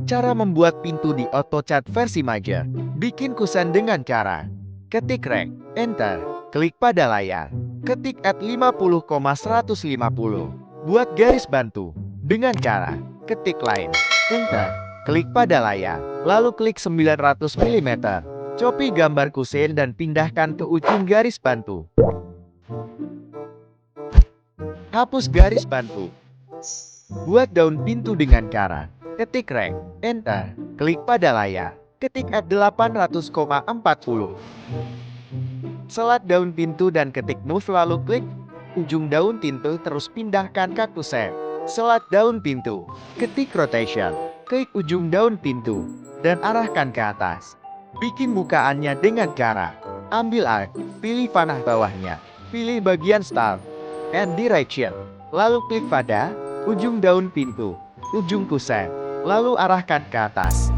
Cara membuat pintu di AutoCAD versi Major. Bikin kusen dengan cara ketik rek, enter, klik pada layar, ketik at 50,150. Buat garis bantu dengan cara ketik line, enter, klik pada layar, lalu klik 900 mm. Copy gambar kusen dan pindahkan ke ujung garis bantu. Hapus garis bantu. Buat daun pintu dengan cara ketik rek, enter, klik pada layar, ketik at 800,40. Selat daun pintu dan ketik move lalu klik ujung daun pintu terus pindahkan ke kusen. Selat daun pintu, ketik rotation, klik ujung daun pintu, dan arahkan ke atas. Bikin mukaannya dengan cara ambil arc, pilih panah bawahnya, pilih bagian start and direction, lalu klik pada ujung daun pintu, ujung kusen, lalu arahkan ke atas.